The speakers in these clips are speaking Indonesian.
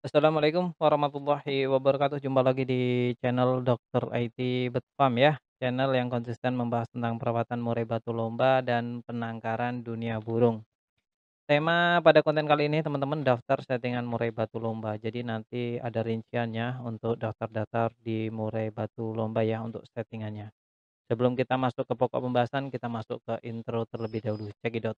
Assalamualaikum warahmatullahi wabarakatuh. Jumpa lagi di channel Dokter IT Betfam ya. Channel yang konsisten membahas tentang perawatan murai batu lomba dan penangkaran dunia burung. Tema pada konten kali ini teman-teman daftar settingan murai batu lomba. Jadi nanti ada rinciannya untuk daftar-daftar di murai batu lomba ya untuk settingannya. Sebelum kita masuk ke pokok pembahasan, kita masuk ke intro terlebih dahulu. Cekidot.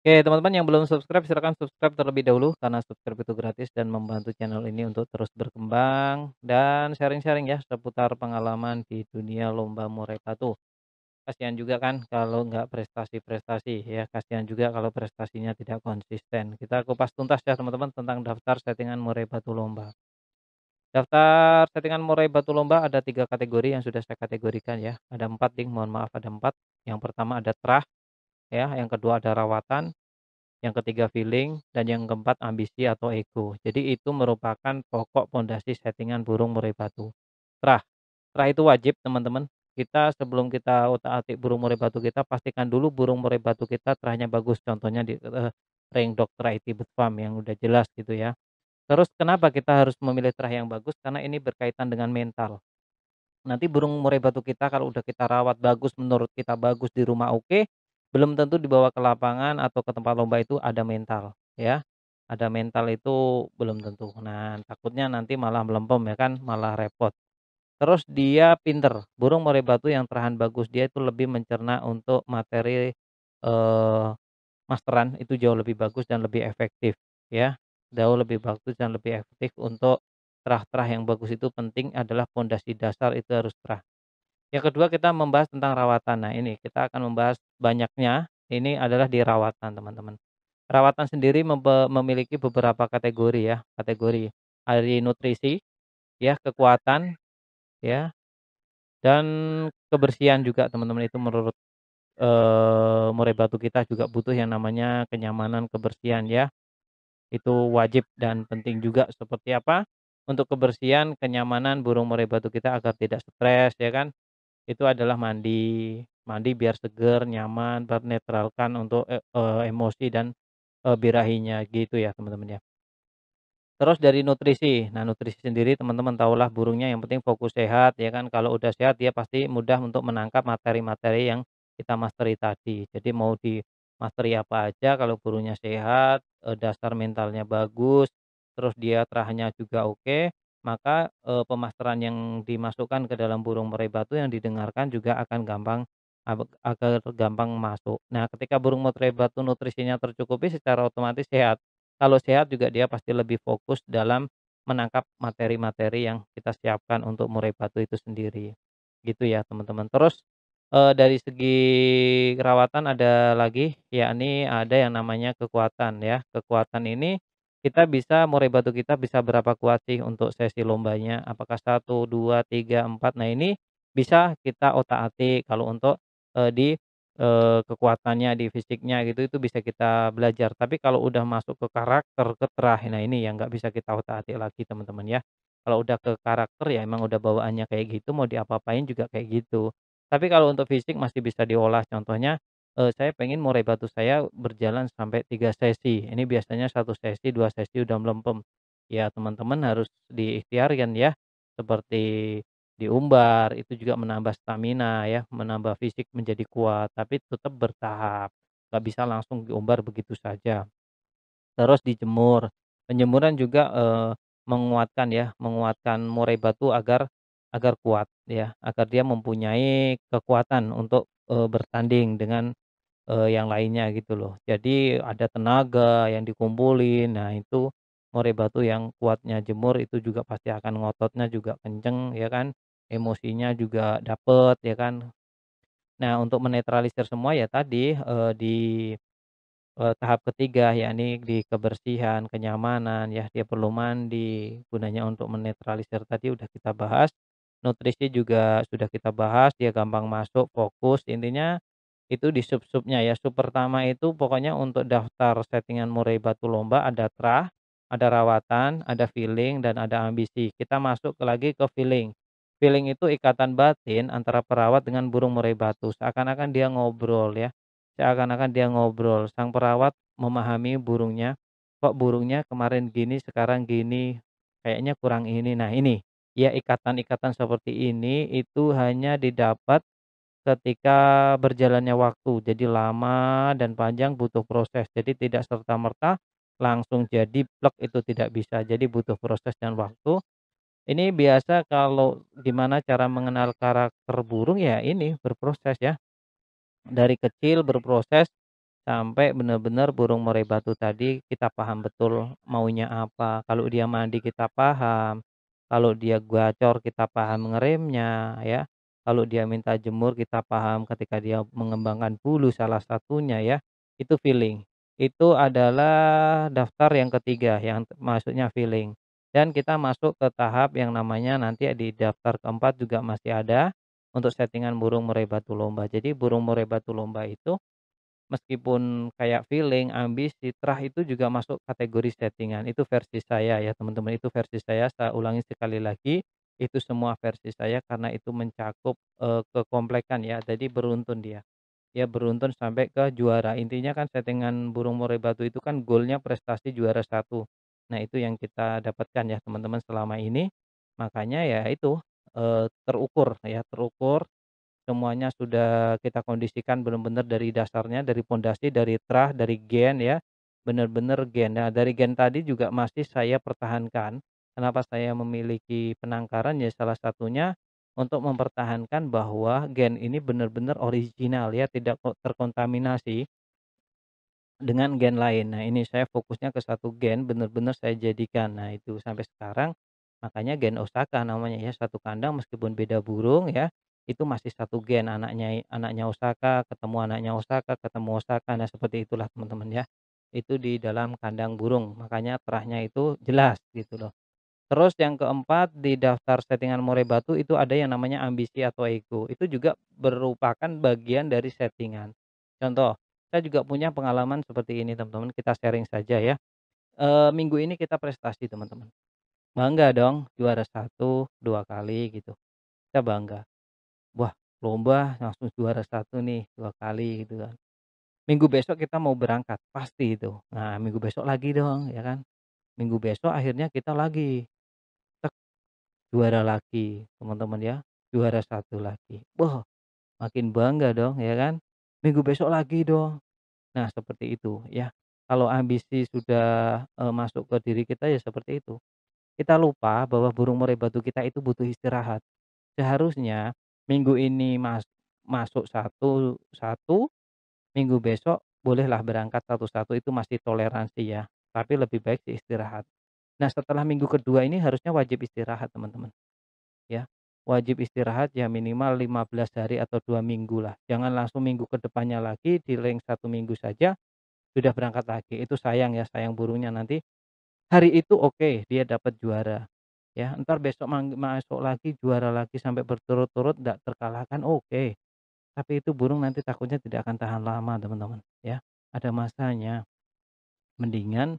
Oke, teman-teman yang belum subscribe silahkan subscribe terlebih dahulu karena subscribe itu gratis dan membantu channel ini untuk terus berkembang dan sharing-sharing ya seputar pengalaman di dunia lomba murai batu. Kasihan juga kan kalau nggak prestasi-prestasi ya, kasihan juga kalau prestasinya tidak konsisten. Kita kupas tuntas ya teman-teman tentang daftar settingan murai batu lomba. Daftar settingan murai batu lomba ada 3 kategori yang sudah saya kategorikan ya. Ada 4 ding, mohon maaf ada 4. Yang pertama ada trah ya, yang kedua ada rawatan, yang ketiga feeling, dan yang keempat ambisi atau ego. Jadi itu merupakan pokok pondasi settingan burung murai batu. Trah, trah itu wajib teman-teman. Kita sebelum kita utak-atik burung murai batu kita pastikan dulu burung murai batu kita trahnya bagus. Contohnya di ring Dr. IT Bird Farm yang udah jelas gitu ya. Terus kenapa kita harus memilih trah yang bagus? Karena ini berkaitan dengan mental. Nanti burung murai batu kita kalau udah kita rawat bagus, menurut kita bagus di rumah oke, belum tentu dibawa ke lapangan atau ke tempat lomba itu ada mental, ya. Ada mental itu belum tentu. Nah, takutnya nanti malah melempem ya kan, malah repot. Terus dia pinter, burung murai batu yang terahan bagus dia itu lebih mencerna untuk materi, masteran itu jauh lebih bagus dan lebih efektif, ya. Jauh lebih bagus dan lebih efektif untuk terah-terah yang bagus itu penting adalah pondasi dasar itu harus terah. Yang kedua kita membahas tentang rawatan. Nah ini kita akan membahas banyaknya, ini adalah di rawatan teman-teman. Rawatan sendiri memiliki beberapa kategori ya, kategori. Ada di nutrisi, ya, kekuatan, ya, dan kebersihan juga teman-teman itu menurut, murai batu kita juga butuh yang namanya kenyamanan, kebersihan ya, itu wajib dan penting juga. Seperti apa? Untuk kebersihan, kenyamanan burung murai batu kita agar tidak stres ya kan. Itu adalah mandi. Mandi biar seger, nyaman, menetralkan untuk emosi dan, birahinya gitu ya teman-teman ya. Terus dari nutrisi. Nah nutrisi sendiri teman-teman tahulah burungnya yang penting fokus sehat ya kan, kalau udah sehat dia pasti mudah untuk menangkap materi-materi yang kita mastery tadi. Jadi mau di mastery apa aja kalau burungnya sehat, dasar mentalnya bagus, terus dia terahnya juga oke, maka, pemasteran yang dimasukkan ke dalam burung murai batu yang didengarkan juga akan gampang agar gampang masuk. Nah ketika burung murai batu nutrisinya tercukupi secara otomatis sehat. Kalau sehat juga dia pasti lebih fokus dalam menangkap materi-materi yang kita siapkan untuk murai batu itu sendiri, gitu ya teman-teman. Terus, dari segi kerawatan ada lagi, yakni ada yang namanya kekuatan ya. Kekuatan ini kita bisa murai batu kita bisa berapa kuat sih untuk sesi lombanya, apakah 1, 2, 3, 4. Nah ini bisa kita otak-atik kalau untuk, di kekuatannya, di fisiknya gitu, itu bisa kita belajar. Tapi kalau udah masuk ke karakter, ke terah, nah ini yang nggak bisa kita otak-atik lagi teman-teman ya. Kalau udah ke karakter ya emang udah bawaannya kayak gitu, mau diapa-apain juga kayak gitu. Tapi kalau untuk fisik masih bisa diolah, contohnya, saya pengen murai batu saya berjalan sampai 3 sesi, ini biasanya 1 sesi, 2 sesi udah melempem. Ya teman-teman harus diikhtiarkan ya, seperti diumbar, itu juga menambah stamina ya, menambah fisik menjadi kuat, tapi tetap bertahap, nggak bisa langsung diumbar begitu saja. Terus dijemur, penjemuran juga, menguatkan ya, menguatkan murai batu agar kuat ya, agar dia mempunyai kekuatan untuk, bertanding dengan, yang lainnya gitu loh. Jadi ada tenaga yang dikumpulin, nah itu murai batu yang kuatnya jemur itu juga pasti akan ngototnya juga kenceng ya kan, emosinya juga dapet ya kan. Nah untuk menetralisir semua ya tadi, di, tahap ketiga yakni di kebersihan, kenyamanan ya, dia perlu mandi, gunanya untuk menetralisir tadi udah kita bahas, nutrisi juga sudah kita bahas, dia gampang masuk, fokus, intinya Itu di sub-subnya ya, sub pertama itu pokoknya untuk daftar settingan murai batu lomba ada trah, ada rawatan, ada feeling, dan ada ambisi. Kita masuk lagi ke feeling. Feeling itu ikatan batin antara perawat dengan burung murai batu, seakan-akan dia ngobrol ya, seakan-akan dia ngobrol. Sang perawat memahami burungnya, "Kok burungnya kemarin gini, sekarang gini, kayaknya kurang ini." Nah ini, ya ikatan-ikatan seperti ini itu hanya didapat ketika berjalannya waktu, jadi lama dan panjang butuh proses. Jadi tidak serta-merta langsung jadi plek itu tidak bisa. Jadi butuh proses dan waktu. Ini biasa kalau gimana cara mengenal karakter burung ya ini berproses ya. Dari kecil berproses sampai benar-benar burung murai batu tadi kita paham betul maunya apa. Kalau dia mandi kita paham, kalau dia gacor kita paham ngeremnya ya. Kalau dia minta jemur kita paham ketika dia mengembangkan bulu salah satunya ya. Itu feeling. Itu adalah daftar yang ketiga yang maksudnya feeling. Dan kita masuk ke tahap yang namanya nanti di daftar keempat juga masih ada untuk settingan burung murai batu lomba. Jadi burung murai batu lomba itu meskipun kayak feeling, ambisi, trah itu juga masuk kategori settingan. Itu versi saya ya teman-teman, itu versi saya ulangi sekali lagi, itu semua versi saya karena itu mencakup, kekomplekan ya, jadi beruntun dia. Ya beruntun sampai ke juara. Intinya kan settingan burung murai batu itu kan goalnya prestasi juara satu. Nah itu yang kita dapatkan ya teman-teman selama ini. Makanya ya itu, terukur ya, terukur semuanya sudah kita kondisikan benar-benar dari dasarnya, dari pondasi, dari trah, dari gen ya, benar-benar gen. Nah, dari gen tadi juga masih saya pertahankan. Kenapa saya memiliki penangkaran ya salah satunya untuk mempertahankan bahwa gen ini benar-benar original ya, tidak terkontaminasi dengan gen lain. Nah, ini saya fokusnya ke satu gen, benar-benar saya jadikan. Nah, itu sampai sekarang, makanya gen Osaka namanya ya, satu kandang meskipun beda burung ya, itu masih satu gen, anaknya anaknya Osaka, ketemu anaknya Osaka, ketemu Osaka. Nah, seperti itulah teman-teman ya. Itu di dalam kandang burung, makanya terahnya itu jelas gitu loh. Terus yang keempat di daftar settingan murai batu itu ada yang namanya ambisi atau ego. Itu juga merupakan bagian dari settingan. Contoh, saya juga punya pengalaman seperti ini teman-teman, kita sharing saja ya. Minggu ini kita prestasi teman-teman. Bangga dong juara satu 2 kali gitu, kita bangga. Wah, lomba langsung juara satu nih 2 kali gitu kan. Minggu besok kita mau berangkat, pasti itu. Nah, minggu besok lagi dong ya kan. Minggu besok akhirnya kita lagi, juara lagi, teman-teman ya, juara satu lagi. Wah, makin bangga dong ya kan. Minggu besok lagi dong. Nah, seperti itu ya. Kalau ambisi sudah, masuk ke diri kita ya seperti itu. Kita lupa bahwa burung murai batu kita itu butuh istirahat. Seharusnya minggu ini masuk satu satu, minggu besok bolehlah berangkat satu-satu itu masih toleransi ya, tapi lebih baik sih istirahat. Nah, setelah minggu kedua ini harusnya wajib istirahat, teman-teman. Ya, wajib istirahat ya minimal 15 hari atau 2 minggu lah. Jangan langsung minggu ke depannya lagi di rank 1 minggu saja sudah berangkat lagi. Itu sayang ya, sayang burungnya nanti. Hari itu oke, dia dapat juara. Ya, entar besok masuk lagi juara lagi sampai berturut-turut nggak terkalahkan, oke. Tapi itu burung nanti takutnya tidak akan tahan lama, teman-teman, ya. Ada masanya. Mendingan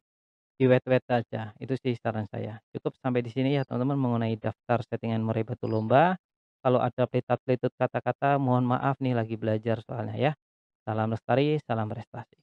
diwet-wet aja, itu sih saran saya. Cukup sampai di sini ya teman-teman mengenai daftar settingan murai batu lomba. Kalau ada pelitat-pelitut kata-kata mohon maaf nih lagi belajar soalnya ya. Salam lestari, salam prestasi.